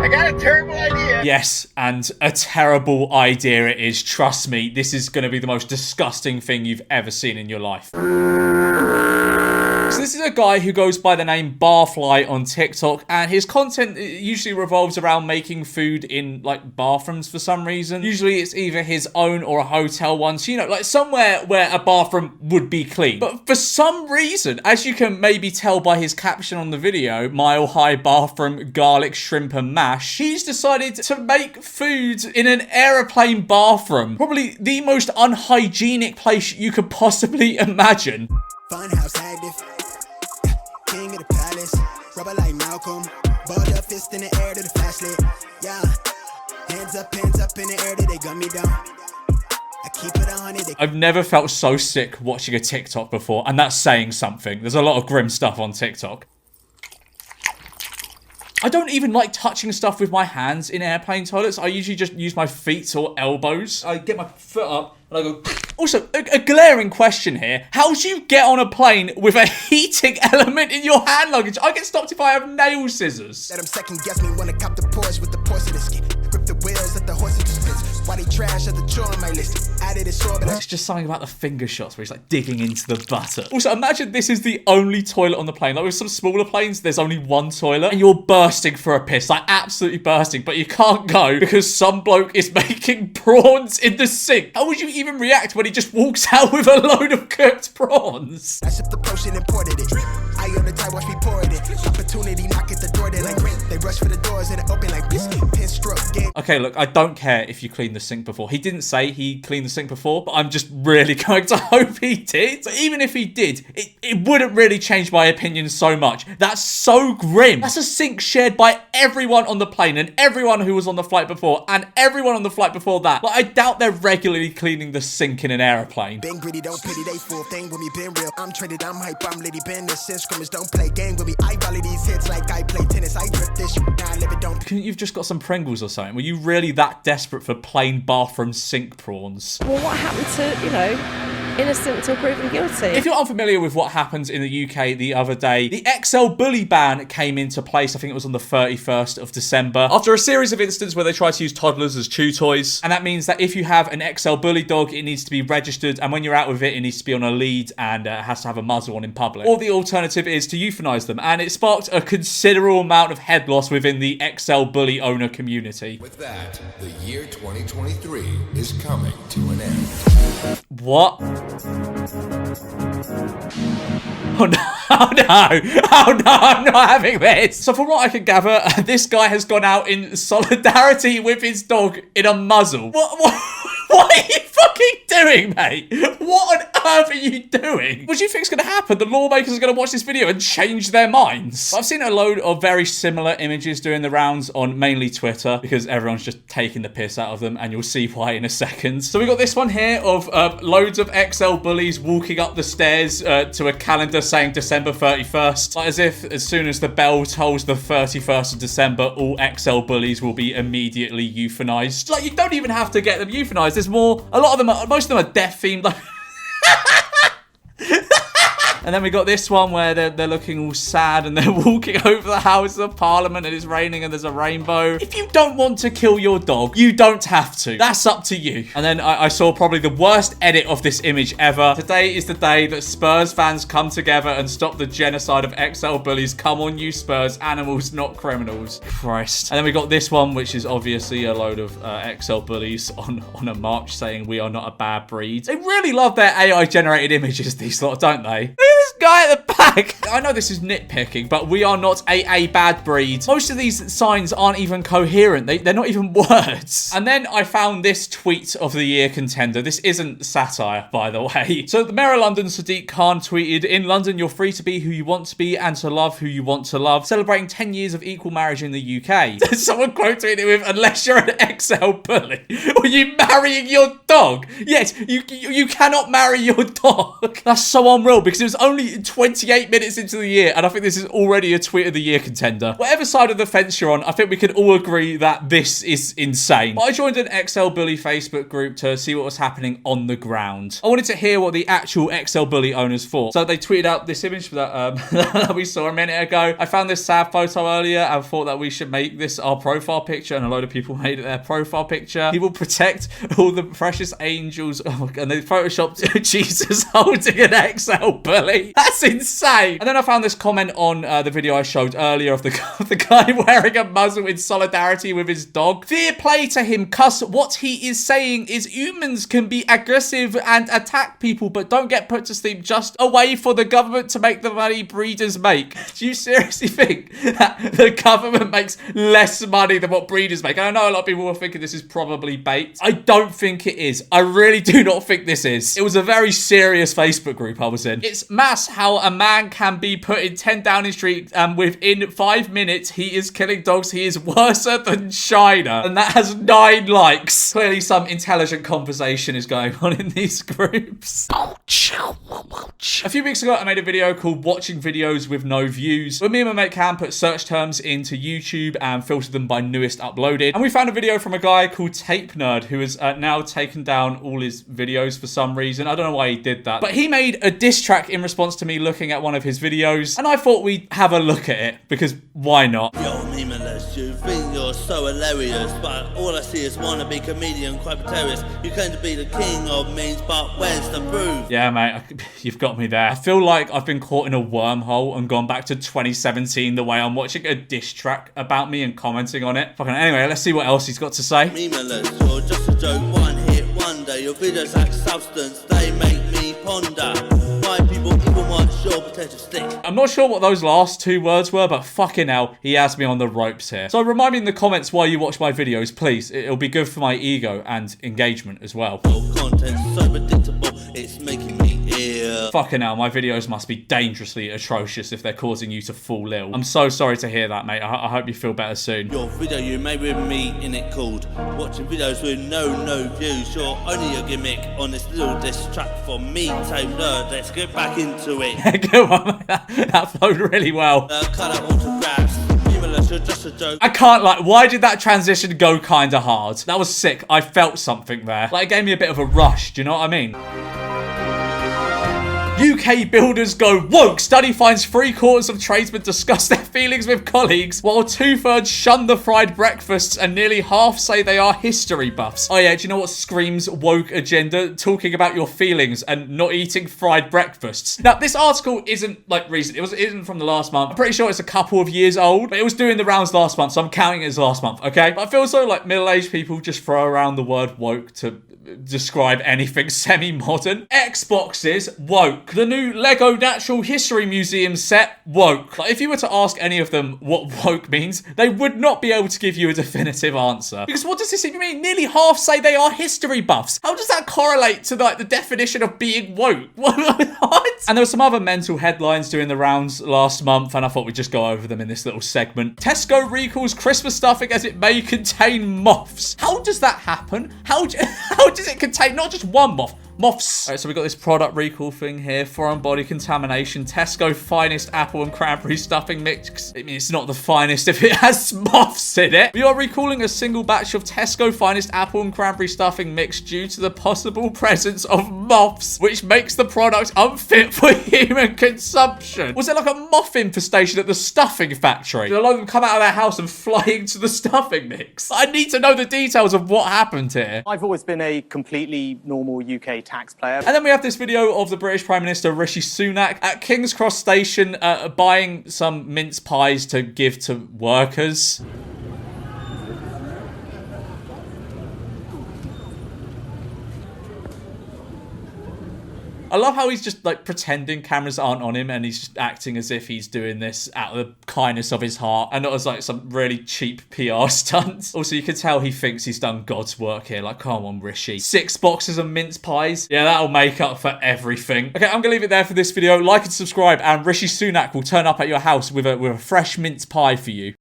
I got a terrible idea. Yes, and a terrible idea it is. Trust me, this is going to be the most disgusting thing you've ever seen in your life. So this is a guy who goes by the name Barfly on TikTok, and his content usually revolves around making food in, like, bathrooms for some reason. Usually it's either his own or a hotel one, so, you know, like somewhere where a bathroom would be clean. But for some reason, as you can maybe tell by his caption on the video, Mile High Bathroom, Garlic, Shrimp and Mash, he's decided to make food in an aeroplane bathroom. Probably the most unhygienic place you could possibly imagine. Funhouse active, king of the palace, rubber like Malcolm, balled up fist in the air to the flashlight, yeah, hands up in the air till they gun me down. I keep it 100. I've never felt so sick watching a TikTok before, and that's saying something. There's a lot of grim stuff on TikTok. I don't even like touching stuff with my hands in airplane toilets. I usually just use my feet or elbows. I get my foot up and I go... Also, a glaring question here. How do you get on a plane with a heating element in your hand luggage? I get stopped if I have nail scissors. Let them second guess me when I cop the Porsche with the porcelain skin. Grip the wheels, let the horses spits. Why they trash at the chore on my list? Added a shore, but it's just something about the finger shots where he's like digging into the butter. Also, imagine this is the only toilet on the plane. Like with some smaller planes, there's only one toilet and you're bursting for a piss, like absolutely bursting, but you can't go because some bloke is making prawns in the sink. How would you even react when he just walks out with a load of cooked prawns? I sipped the potion, imported it. I on the tie, watch me pour it. Opportunity knock at the door, they like grip. They rush for the doors and it open like biscuit. Pin stroke game. Okay, look, I don't care if you cleaned the sink before. He didn't say he cleaned the sink before, but I'm just really going to hope he did. But even if he did, it wouldn't really change my opinion so much. That's so grim. That's a sink shared by everyone on the plane and everyone who was on the flight before and everyone on the flight before that. Like, I doubt they're regularly cleaning the sink in an airplane. Been gritty, don't pity, they full thing with me, been real. I'm traded, I'm hype, I'm lady, been the sin scrimmage, don't play game with me. I volley these hits like I play tennis, I drip this shit, now I live it, don't. Couldn't you've just got some Pringles or something? Were you really that desperate for plain bathroom sink prawns? Well, what happened to, you know, innocent until proven guilty? If you're unfamiliar with what happened in the UK the other day, the XL bully ban came into place. I think it was on the 31st of December. After a series of incidents where they tried to use toddlers as chew toys. And that means that if you have an XL bully dog, it needs to be registered. And when you're out with it, it needs to be on a lead and has to have a muzzle on in public. Or the alternative is to euthanize them. And it sparked a considerable amount of head loss within the XL bully owner community. With that, the year 2023 is coming to an end. What? Oh no, oh no, oh no, I'm not having this. So from what I can gather, this guy has gone out in solidarity with his dog in a muzzle. What are you fucking doing, mate? What on earth are you doing? What do you think's going to happen? The lawmakers are going to watch this video and change their minds. I've seen a load of very similar images doing the rounds on mainly Twitter because everyone's just taking the piss out of them, and you'll see why in a second. So we got this one here of loads of XL bullies walking up the stairs to a calendar saying December 31st. Like as if as soon as the bell tolls the 31st of December, all XL bullies will be immediately euthanized. Like, you don't even have to get them euthanized. There's more, most of them are death themed. Like and then we got this one where they're looking all sad and they're walking over the Houses of Parliament and it's raining and there's a rainbow. If you don't want to kill your dog, you don't have to. That's up to you. And then I saw probably the worst edit of this image ever. Today is the day that Spurs fans come together and stop the genocide of XL bullies. Come on, you Spurs, animals, not criminals. Christ. And then we got this one, which is obviously a load of XL bullies on a march saying we are not a bad breed. They really love their AI generated images, these lot, don't they? This guy at the back. I know this is nitpicking, but we are not a bad breed. Most of these signs aren't even coherent. They're not even words. And then I found this tweet of the year contender. This isn't satire, by the way. So the Mayor of London, Sadiq Khan, tweeted, "In London, you're free to be who you want to be and to love who you want to love. Celebrating 10 years of equal marriage in the UK." Someone quote tweeted it with, "Unless you're an XL bully." Are you marrying your dog? Yes, you cannot marry your dog. That's so unreal because it was only 28 28 minutes into the year, and I think this is already a tweet of the year contender. Whatever side of the fence you're on, I think we can all agree that this is insane. But I joined an XL Bully Facebook group to see what was happening on the ground. I wanted to hear what the actual XL Bully owners thought. So they tweeted out this image that, that we saw a minute ago. I found this sad photo earlier and thought that we should make this our profile picture, and a load of people made it their profile picture. He will protect all the precious angels. Oh my God, and they photoshopped Jesus holding an XL Bully. That's insane. And then I found this comment on the video I showed earlier of the guy wearing a muzzle in solidarity with his dog. Fair play to him, cuz what he is saying is humans can be aggressive and attack people, but don't get put to sleep. Just a way for the government to make the money breeders make. Do you seriously think that the government makes less money than what breeders make? And I know a lot of people were thinking this is probably bait. I don't think it is. I really do not think this is. It was a very serious Facebook group I was in. It's mass how a man can be put in 10 Downing Street and within 5 minutes he is killing dogs. He is worse than China. And that has 9 likes. Clearly some intelligent conversation is going on in these groups. A few weeks ago I made a video called Watching Videos with No Views, where me and my mate Cam put search terms into YouTube and filtered them by newest uploaded. And we found a video from a guy called Tape Nerd who has now taken down all his videos for some reason. I don't know why he did that. But he made a diss track in response to me looking at one of his videos, and I thought we'd have a look at it, because why not? Yo, memeless, you think you're so hilarious, but all I see is wannabe comedian, quite terrorist. You claim to be the king of memes, but where's the proof? Yeah, mate, you've got me there. I feel like I've been caught in a wormhole and gone back to 2017 the way I'm watching a diss track about me and commenting on it. Fucking anyway, let's see what else he's got to say. Memeless, you're just a joke, one hit wonder. Your videos lack substance, they make me ponder. Why people even want your potential stick? I'm not sure what those last 2 words were, but fucking hell, he has me on the ropes here. So remind me in the comments why you watch my videos, please. It'll be good for my ego and engagement as well. Your content's so predictable, it's making me ill. Fucking hell, my videos must be dangerously atrocious if they're causing you to fall ill. I'm so sorry to hear that, mate. I hope you feel better soon. Your video you made with me in it called Watching Videos with No Views. You're only a gimmick on this little diss track for me, Tape Nerd. Let's get back into it. Go on, that flowed really well. Cut out autographs. Memeless, you're just a joke. I can't, like, why did that transition go kinda hard? That was sick. I felt something there. Like, it gave me a bit of a rush, do you know what I mean? UK builders go woke. Study finds 3/4 of tradesmen discuss their feelings with colleagues, while 2/3 shun the fried breakfasts and nearly half say they are history buffs. Oh yeah, do you know what screams woke agenda? Talking about your feelings and not eating fried breakfasts. Now, this article isn't, like, recent. It isn't from the last month. I'm pretty sure it's a couple of years old, but it was doing the rounds last month, so I'm counting it as last month, okay? But I feel so like middle-aged people just throw around the word woke to describe anything semi-modern. Xboxes, woke. The new Lego Natural History Museum set, woke. Like, if you were to ask any of them what woke means, they would not be able to give you a definitive answer. Because what does this even mean? Nearly half say they are history buffs. How does that correlate to, like, the definition of being woke? What? And there were some other mental headlines doing the rounds last month, and I thought we'd just go over them in this little segment. Tesco recalls Christmas stuffing as it may contain moths. How does that happen? How does it contain not just one moth? Moths. All right, so we got this product recall thing here. Foreign body contamination. Tesco finest apple and cranberry stuffing mix. I mean, it's not the finest if it has moths in it. We are recalling a single batch of Tesco finest apple and cranberry stuffing mix due to the possible presence of moths, which makes the product unfit for human consumption. Was it like a moth infestation at the stuffing factory? Did a lot of them come out of their house and fly into the stuffing mix? I need to know the details of what happened here. I've always been a completely normal UK taxpayer. And then we have this video of the British Prime Minister Rishi Sunak at King's Cross Station buying some mince pies to give to workers. I love how he's just, like, pretending cameras aren't on him and he's just acting as if he's doing this out of the kindness of his heart and not as, like, some really cheap PR stunt. Also, you can tell he thinks he's done God's work here. Like, come on, Rishi. 6 boxes of mince pies. Yeah, that'll make up for everything. Okay, I'm gonna leave it there for this video. Like and subscribe, and Rishi Sunak will turn up at your house with a fresh mince pie for you.